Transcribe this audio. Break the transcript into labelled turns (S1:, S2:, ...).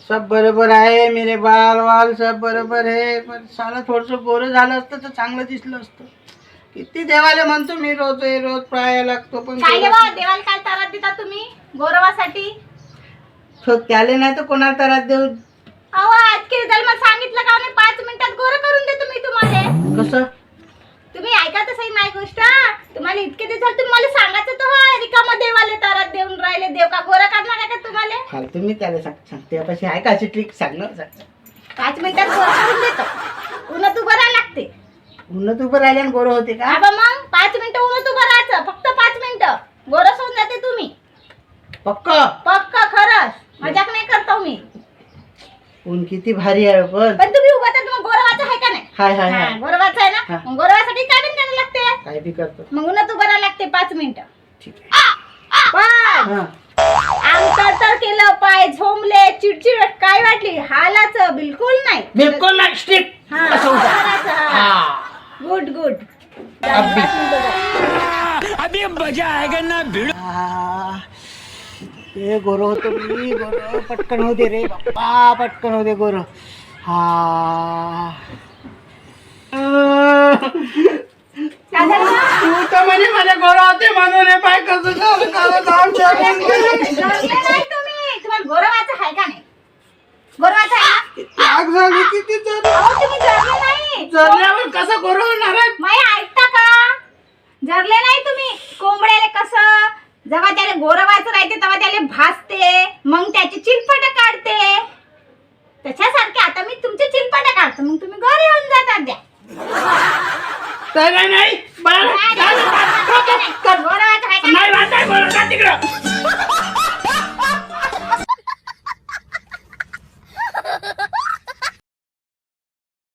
S1: सब बरोबर आहे मेरे बाल वाल सब बरोबर आहे, पण साला थोडंसं गोरं झालं असतं तर चांगलं दिसलं असतं. किती देवाला म्हणतो मी रोज पाहायला लागतो, पण
S2: काय देवा देवाला काय तारात देता तुम्ही गौरवासाठी?
S1: तो त्याले नाही तर कोणाला त्रास देऊ.
S2: अहो आज की मला सांगितलं का नाही 5 मिनिटात गोरं करून देतो मी तुम्हाला.
S1: कसं
S2: तुम्ही ऐका तर सही माझी गोष्ट. तुम्हाला इतके दिवस झाले तुम्हाला सांगायचं तर होय रिकामा देवाले तारात देऊन राहिले. देव का गोरं करणार आहे का तुम्हाला?
S1: फालतू मी त्याला सांगते त्यापाशी आहे का अशी ट्रिक सांगणार.
S2: 5 मिनिटात गोरं करून देतो. उन्हात उभं राहायला लागते.
S1: उन्नत उभं राहिल्यानं गोरं होते का?
S2: बाबा मग 5 मिनिटं उन्हात उभं राहायचं, फक्त 5 मिनिटं गोरं होऊन जाते तुम्ही. पक्का खरंच मजाक नाही करतो मी.
S1: ऊन किती भारी आहे
S2: पण तुम्ही उभा तर मग गोरवाचं आहे का नाही?
S1: हाय हाय हाय
S2: गोरवाचं आहे ना.
S1: हा.
S2: मग गोरवासाठी काय पण करायला लागते?
S1: काय बी करतो.
S2: मग उन्हात उभं राहायला लागते 5 मिनिटं.
S1: ठीक आहे.
S2: पण
S1: हा.
S2: आमतर केलं, पाय झोंबले, चिडचिड काय वाटली हालाचं बिलकुल नाही.
S1: बिलकुल नाही स्ट्रिक्ट.
S2: Good good.
S3: अभी मजा आएगा ना भिड़ो.
S1: ते गोरं होतो मी. गोरं पटकन होते रे बाप्पा, पटकन होते गोरं. हा तू तर म्हणे माझ्या गोरं होते म्हणून हे पाय कसं
S2: जरले नाही तुम्ही. तुम्हाला गोरवाचं आहे का नाही? गोरवाचं आहे?
S1: आग झाली किती तर.
S2: अहो तुम्ही जरले नाही.
S1: जरल्यावर कसं गोरं होणार आहे?
S2: माई ऐकता का? जरले नाही तुम्ही. कोंबड्याले कसं जेव्हा त्याला गोरवाचं राहते तेव्हा त्याला भासते, मग त्याची चिलपट काढते. त्याच्यासारखे आता मी तुमचे चिलपट काढतो, मग तुम्ही घरी येऊन जातात द्या.
S1: नाही
S2: गोरवाचं आहे का नाही?
S1: नाही तिकडं.